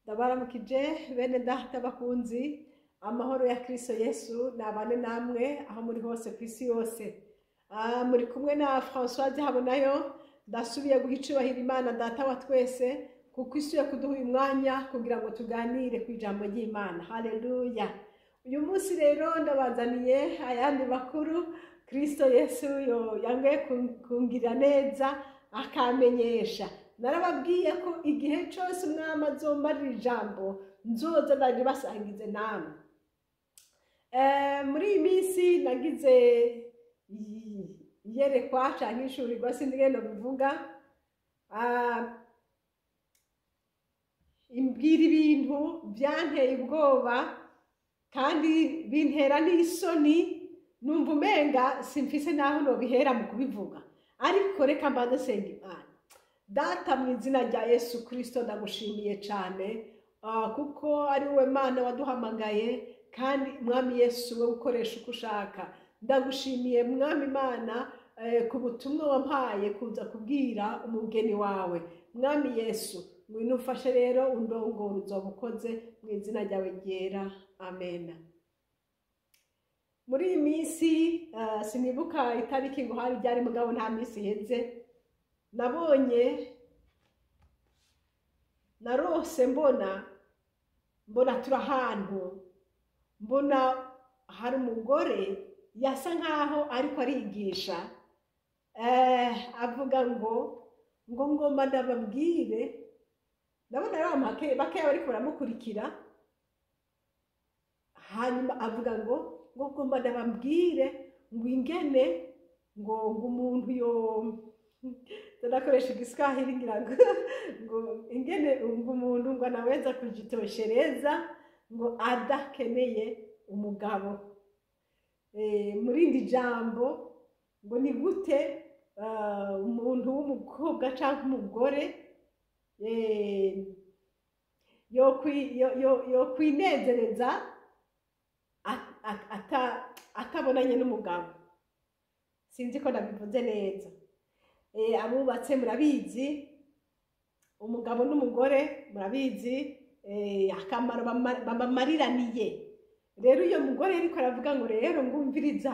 Ndabaramukije bene data bakunzi, amahoro ya Kristo Yesu nabane namwe aho muri hose kw'isi yose. Muri kumwe na Françoise Habonayo, ndasubiye guha icubahiro Imana data wa twese kuko isuye kuduha uyu mwanya kugira ngo tuganire ku ijambo ry'Imana. Haleluya. Uyu munsi rero ndabazaniye ayandi makuru Kristo Yesu yangoye kungirira neza akamenyesha. Narababwiye ko igihe cyose umwami azomarira ijambo nzoza ndabasangize namwe. Muri iyi minsi nagize yerekwa canke ishurirwa sinzi ngene bivuga, imbwira ibintu byanteye ubwoba kandi bintera n'isoni, numva umenga simfise naho nobihera mu kubivuga, ariko reka mbanze senga Imana. Data mu izina rya Yesu Kristo ndagushimiye cyane kuko ari wowe Mana waduhamagaye, kandi mwami Yesu we ukoresha uko ushaka. Ndagushimiye mwami Mana ku butumwa wampaye kuza kubwira umugeni wawe. Mwami Yesu ngwino ufashe rero undongora, uzoba ukoze mu izina ryawe ryera, amen. Muri iyi minsi sinibuka itariki ngo hari ryari, mugabo nta minsi iheze nabonye narose mbona turi ahantu, mbona hari umugore yasa nkaho ariko arigisha, avuga ngo ngomba ndababwire. Ndabona ari bakeya bariko baramukurikira, hanyuma avuga ngo ngomba ndababwire ngo ingene ngo umuntu tunakoresha Kiswahili ngira ngo ingene umuntu ngo anaweza kujitosheleza ngo adakeneye umugabo. Muri indi jambo ngo ni gute umuntu w'umukobwa cyangwa umugore yo kwinezereza atabonanye n'umugabo. Sinzi ko nabivuze neza. Abubatse murabizi, umugabo n'umugore murabizi akamaro bamariraniye. Rero iyo mugore ariko aravuga ngo rero ngumviriza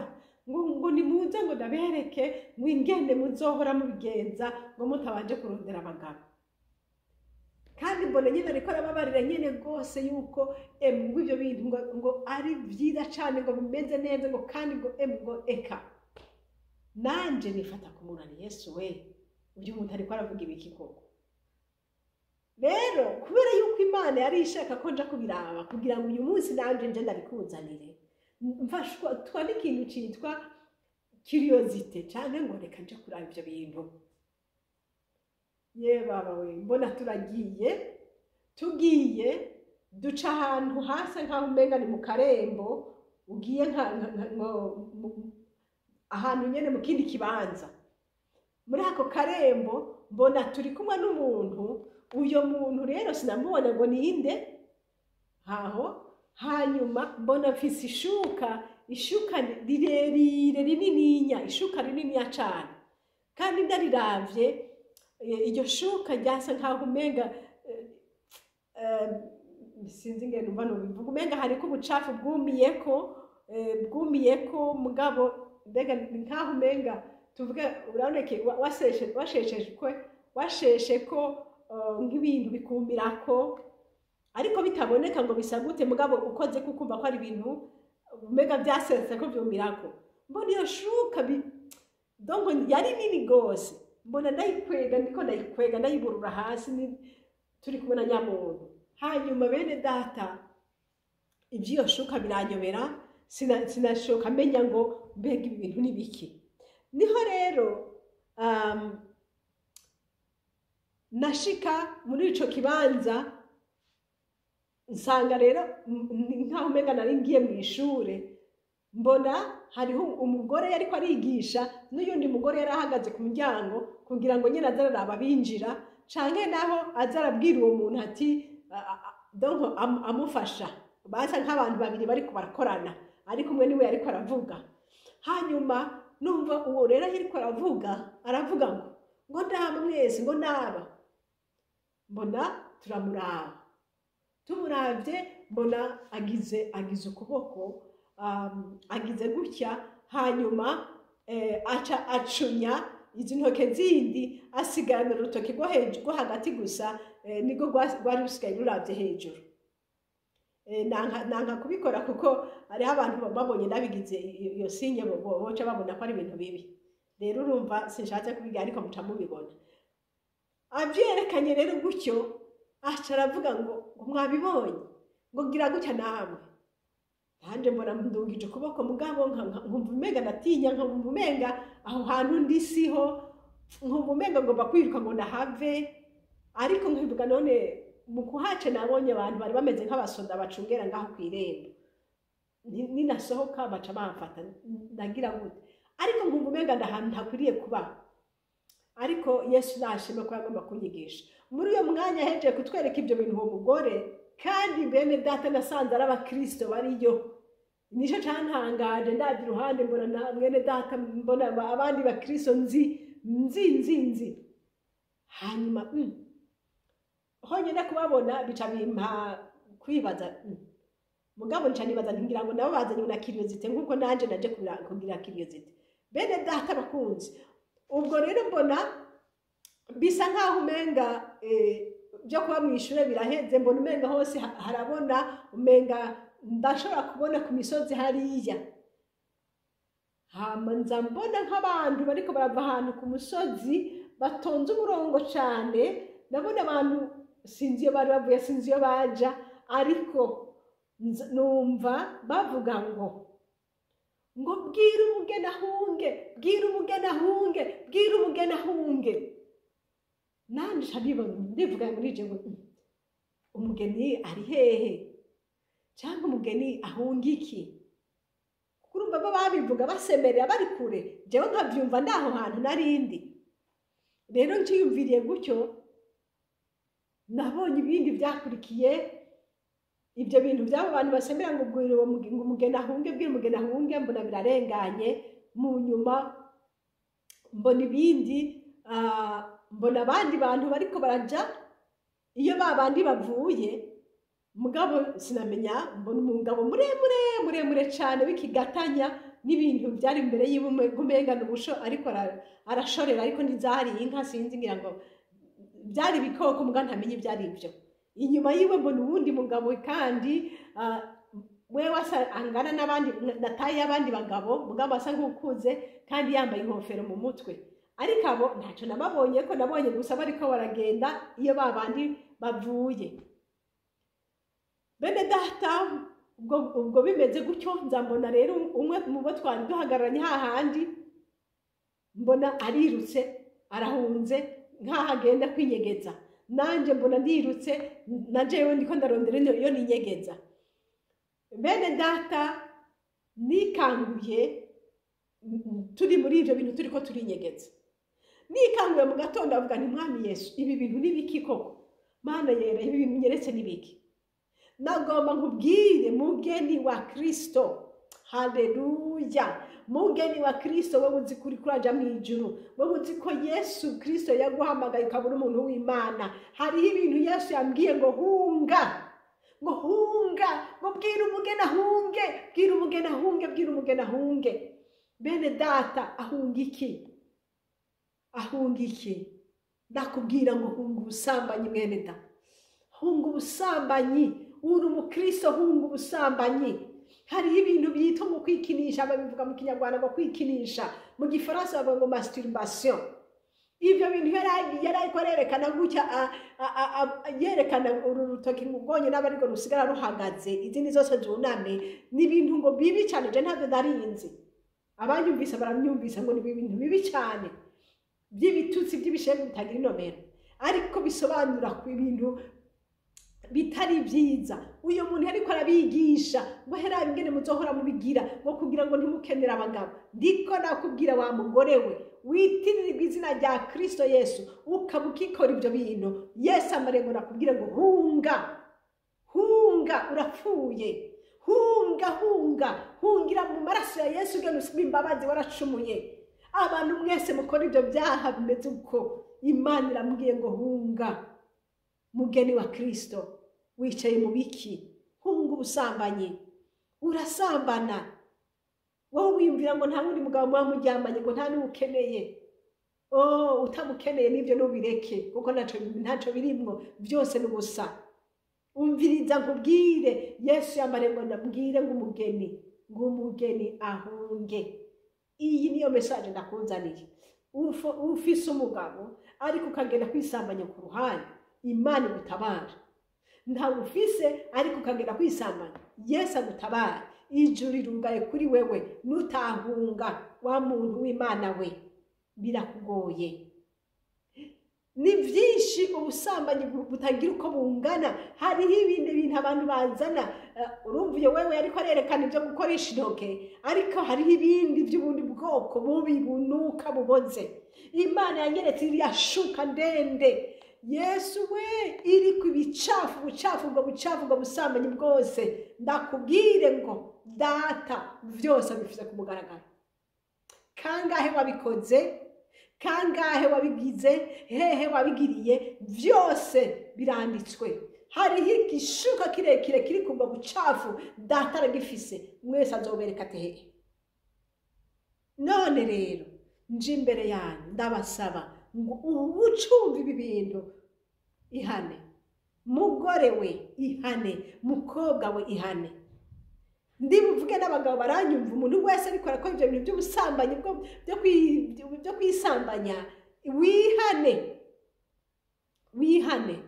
ngo nimuze ngo ndabereke ngo ingene muzohora mubigenza ngo mutabanje kurondera abagabo. Kandi mbona nyine ariko arababarira nyine rwose yuko ngo ibyo bintu ngo ari byiza cyane, ngo bimeze neza, ngo kandi ngo eka nanje nifata ku munani Yesu we, uyu muntu ariko aravuga ibiki koko? Rero kubera yuko Imana yari ishaka ko nja kubiraba kugira ngo uyu munsi nanje nje ndabikuzanire, mfashwa twari ikintu cyitwa curiosity cyane, ngo reka nje kuraba ibyo bintu. Ye baba we, mbona tugiye duca ahantu hasa nkaho umenga ni mu karembo, ugiye ahantu nyene mu kindi kibanza. Muri ako karembo mbona turi kumwe n'umuntu, uyo muntu rero sinamubona ngo ninde aho. Hanyuma mbona mfise ishuka rirerire rinininya, ishuka rinininya cane, kandi ndariravye iryo shuka ryasa nkaho umenga sinzi ngene umva nobivuga, umenga hariko ubucafu bwumiyeko mugabo mbega nkaho umenga tuvuge uraboneke washesheko nk'ibintu bikumirako, ariko bitaboneka ngo bisa gute, mugabo ukoze kukumva ko ari ibintu umenga byasese ko vyumirako. Mbona iyo shuka donc yari nini gose, mbona ndayikwega ndayiburura hasi, turi kumwe na nyamuntu. Hanyuma bene data ivy'iyo shuka biranyobera, sinashoka menya ngo mbega ibi bintu ni biki. Niho rero nashika muri ico kibanza, nsanga rero nkaho umenga nari ngiye mu ishure. Mbona hariho umugore yariko arigisha, n'uyundi mugore yari ahagaze ku muryango kugira ngo nyine azararaba binjira, canke naho azarabwira uwo muntu ati donc amufasha. Basa nk'abantu babiri bariko barakorana, ariko umwe niwe yariko aravuga. Hanyuma numva uwo rero yariko aravuga ngo ndaba mwese, ngo naba. Mbona turamuraba, tumuravye mbona agize ukuboko agize gutya, hanyuma aca acunya izi ntoke zindi asigarana urutoki rwo hagati gusa, nirwo rwari rusigaye ruravye hejuru. Nanka kubikora kuko hariho abantu babonye nabigize iyo sinye boca babona ko ari ibintu bibi. Rero urumva sinshatse kubigira, ariko muca mubibona. Avyerekanye rero gutyo, aca aravuga ngo mwabibonye, ngo gira gutya namwe. Nanje mbona ndungije ukuboko mugabo nkumva umenga natinya, nkumva umenga aho hantu ndi siho, nkumva umenga ngomba kwiruka ngo ndahave. Ariko nkivuga none mu kuhaca nabonye abantu bari bameze nk'abasoda bacungera ngaho kw'irembo, ninasohoka baca bamfata, ndagira gute. Ariko nkumva umenga ndahantu ntakwiriye kuba. Ariko Yesu nashimwe ko yagomba kunyigisha. Muri uyo mwanya hejeje kutwereka ibyo bintu uwo mugore, kandi bene data nasanze ari abakristo bariyo. Nico cantangaje, ndabye iruhande mbona na mwene data, mbona abandi bakristo nzi. Hanyuma honyine kubabona bica bimpa kwibaza, mugabo nca nibaza ngira ngo nabo bazanye na curiosity nkuko nanje naje kugira curiosity. Bene data bakunzi, ubwo rero mbona bisa nkaho umenga byo kuba mw'ishure biraheze, mbona umenga hose harabona, umenga ndashobora kubona ku misozi hariya. Hama nza mbona nk'abantu bariko barava ahantu ku musozi batonze umurongo cane, nabona abantu sinzi iyo bari bavuye, sinzi iyo baja, ariko numva bavuga ngo bwira umugeni ahunge, bwira umugeni ahunge, bwira umugeni ahunge. Nanje ndivuga muri je ngo umugeni ari hehe, cyangwa umugeni ahunga iki? Kurumva babivuga basemerera bari kure, jewe nkavyumva ndaho hantu narindi. Rero nciyumviriye gutyo, nabonye ibindi byakurikiye ibyo bintu by'abo bantu basemera ngo bwira uwo umugeni ahunge, bwira umugeni ahunge. Mbona birarenganye, mu nyuma mbona ibindi, mbona abandi bantu bariko baraja iyo babandi bavuye, mugabo sinamenya, mbona umugabo muremure cane w'ikigatanya, n'ibintu byari imbere y'umenga n'ubusho, ariko arashorera, ariko ntizari inka, sinzi, ngira ngo byari ibikoko, mugabo ntamenye ivyari ivyo. Inyuma yiwe mbona uwundi mugabo kandi wewe asa angana n'abandi, nataye abandi bagabo, mugabo asa nk'ukuze kandi yambaye inkofero mu mutwe. Ariko abo ntaco nababonye, ko nabonye gusa bariko baragenda iyo babandi bavuye. Bene data, ubwo bimeze gutyo, nzambona rero umwe mu bo twari duhagararanye hahandi, mbona arirutse arahunze nk'aho agenda kwinyegeza. Nanje mbona ndirutse, na jewe ndiko ndarondera iyo ninyegeza. Bene data, nikanguye turi muri ivyo bintu turiko turinyegeza. Nikanguye mu gatondo avuga nti Mwami Yesu, ibi bintu nibiki koko? Mana yera, ibi bintu nyeretse nibiki? Nagomba nkubwire mugeni wa Kristo, haleluya, mugeni wa Kristo, wowe uzi kuri kuraja mw'ijuru, wowe uzi ko Yesu Kristo yaguhamagaye ukabura umuntu w'Imana. Hariho ibintu Yesu yambwiye ngo hunga, ngo bwira umugeni ahunge, bwira umugeni ahunge, bwira umugeni ahunge. Bene data, ahunga iki? Ahunga iki? Ndakubwira ngo hunga ubusambanyi mwene data, hunga ubusambanyi. Uri umukristo, hunga ubusambanyi. Hariho ibintu byitwa mu kwikinisha, babivuga mu Kinyarwanda ngo kwikinisha, mu Gifaransa bavuga ngo masturbation. Ibyo bintu yariko arerekana gutya, yerekana uru rutoki mugonye n'abariko rusigara ruhagaze, izindi zose zuname, ni ibintu ngo bibi cyane, je ntabwo ndarinzi. Abanyumvise baramyumvise ngo ni ibintu bibi cyane, by'ibitutsi by'ibishemu bitagira inomero, ariko bisobanura ku ibintu bitari byiza. Uyo muntu ariko arabigisha ngo hera ingene muzohora mubigira, ngo kugira ngo ntimukenera abagabo. Ndiko nakubwira wa mugore we, witirira izina rya Kristo Yesu, ukabukikora ibyo bintu. Yesu amarembo nakubwira ngo hunga, urapfuye. Hungira mu maraso ya Yesu, ugene usaba imbabazi, waracumuye. Abantu mwese mukora ibyo byaha bimeze uko, Imana irambwiye ngo hunga, mugeni wa Kristo, wicaye mu biki? Hunga ubusambanyi. Urasambana wowe wiyumvira ngo nta wundi mugabo muba muryamanye, ngo nta n'ukeneye. Utamukeneye n'ibyo nubireke, kuko ntaco birimwo, byose n'ubusa. Umviriza nkubwire, Yesu yambare ngo nabwire ngo umugeni ahunge. Iyi niyo message ndakuzaniye. Ufise umugabo ariko ukagenda kwisambanya ku ruhande, Imana igutabara. Ntawe ufise ariko ukagenda kwisambanya, Yesu agutabara. Ijuru rirugaye kuri wewe, nutahunga wa muntu w'Imana we, birakugoye. Ni byinshi ubusambanyi butagira uko bungana. Hariho ibindi bintu abantu bazana, urumviye wewe ariko arerekana ibyo gukoresha intoke, ariko hariho ibindi by'ubundi bwoko bubi bunuka buboze. Imana yanyeretse iriya shuka ndende, Yesu we, iri ku bicafu, ubwo busambanyi bwose. Ndakubwire ngo Data byose abifise ku mugaragaro. Kangahe wabikoze, kangahe wabigize, hehe wabigiriye, byose biranditswe. Hariho igishuka kirekire kiri ku bucafu, Data aragifise, mwese azobereka tehe. None rero nje imbere yanyu ndabasaba ngo ubucumva ibi bintu ihane. Mugore we ihane, mukobwa we ihane. Ndibuvuge n'abagabo baranyumva, umuntu wese ariko arakora ibyo bintu by'ubusambanyi byo kwisambanya, wihane,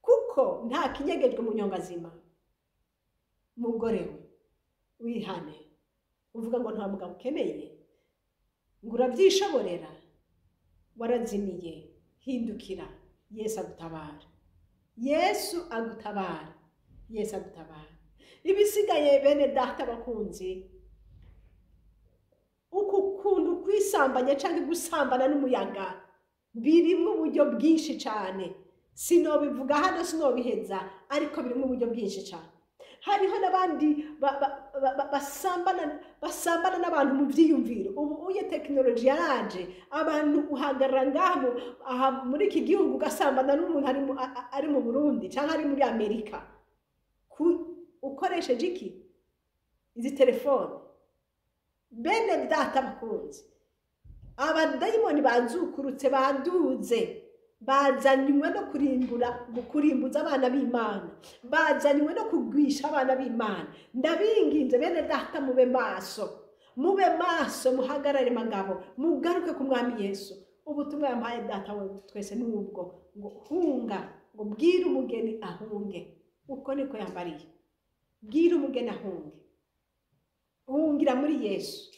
kuko nta kinyegejwe mu nyongazima. Mugore we wihane. Uvuga ngo nta mugabo ukeneye, ngo urabyishoborera, warazimiye. Hindukira, Yesu agutabara. Yesu agutabara. Yesu agutabara. Ibisigaye bene Data bakunzi, kuntu kwisambanya cyangwa gusambana n'umuyaga birimo uburyo bwinshi cyane. Sinobivuga hano, sinobiheza, ariko birimo uburyo bwinshi cyane. Hariho n'abandi basambana n'abantu mu byiyumviro. Ubu uye tekinoloji yaraje, abantu uhagarara ngaho aha muri iki gihugu ugasambana n'umuntu ari mu Burundi cyangwa ari muri Amerika, ukoresheje iki? Izi telefone. Bene Data bakunzi, abadayimoni bazukurutse, baduze, bazanywe no kurimbuza abana b'Imana, bazanywe no kugwisha abana b'Imana. Ndabinginze bene Data, mube maso, muhagarare magabo, mugaruke ku Mwami Yesu. Ubutumwa yampaye Data we twese n'ubwo ngo hunga, ngo bwire umugeni ahunge. Uko niko yambariye. Bwira umugeni ahunge. Hungira muri Yesu.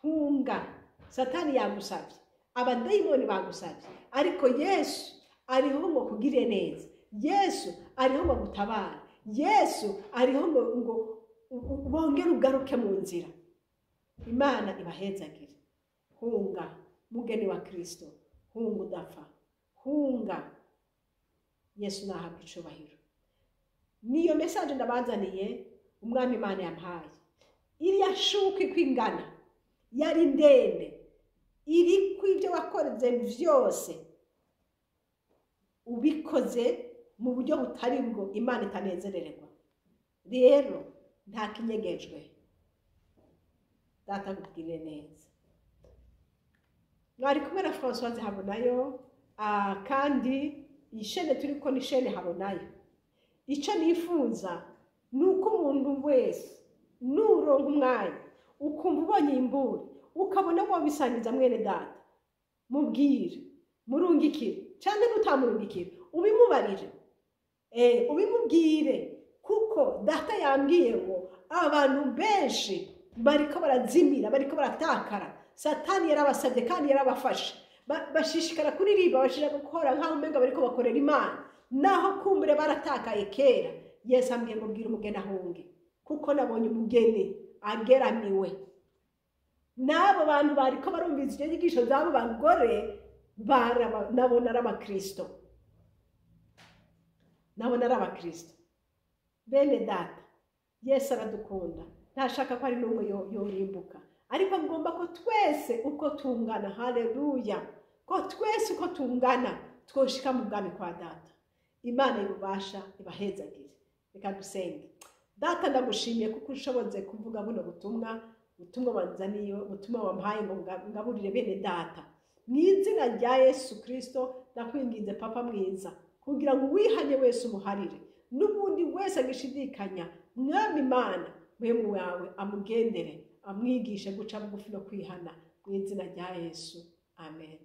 Hunga. Satani yagusabye, abadayimoni bagusabye, ariko Yesu ariho ngo kugire neza. Yesu ariho ngo gutabara. Yesu ariho ngo bongere ugaruke mu nzira. Imana ibahezagire. Hunga, mugeni wa Kristo. Hunga udapfa. Hunga. Yesu nahabwa icubahiro. Niyo message ndabazaniye Umwami Imana yampaye. Iriya shuka ikwingana yari ndende, iri kw'ibyo wakoze byose ubikoze mu buryo butari bwo, Imana itanezererwa. Rero nta kinyegejwe. Data agubwire neza. Mwari kumwe na Françoise Habonayo, kandi ishene turiko ni shene Habonayo. Icyo nifuza nuko umuntu wese nuronka umwanya ukumva ubonye imburi, ukabona ko bisangiza mwene Data, mubwire, murungikire, cyangwa nutamurungikire ubimubarire, ubimubwire, kuko Data yambwiye ngo abantu benshi bariko barazimira, bariko baratakara. Satani yarabasabye kandi yarabafashe, bashishikara kuririmba, bashishikara gukora nkaho umenga bariko bakorera Imana, naho kumbure baratakaye kera. Yesu ambwiye ngo bwira umugeni ahunge, kuko nabonye umugeni ageramiwe. N'abo bantu bariko barumviza icyo nyigisho z'abo bagore, nabona ari abakristo. Nabona ari abakristo. Bene Data, Yesu aradukunda, ntashaka ko ari n'umwe yorimbuka, ariko ngomba ko twese uko tungana, haleluya, ko twese uko tungana twoshika mu bwami kwa Data. Imana y'ububasha ibahezagire. Reka dusenge. Data ndagushimiye kuko ushoboze kuvuga buno butumwa wanzaniye, ubutumwa wampaye ngo ngaburire bene data. Mu izina rya Yesu Kristo ndakwinginze papa mwiza kugira ngo uwihanye wese umuharire, n'ubundi wese agishidikanya mwami Imana mwemu wawe amugendere amwigishe guca bugufi no kwihana mu izina rya Yesu. Amen.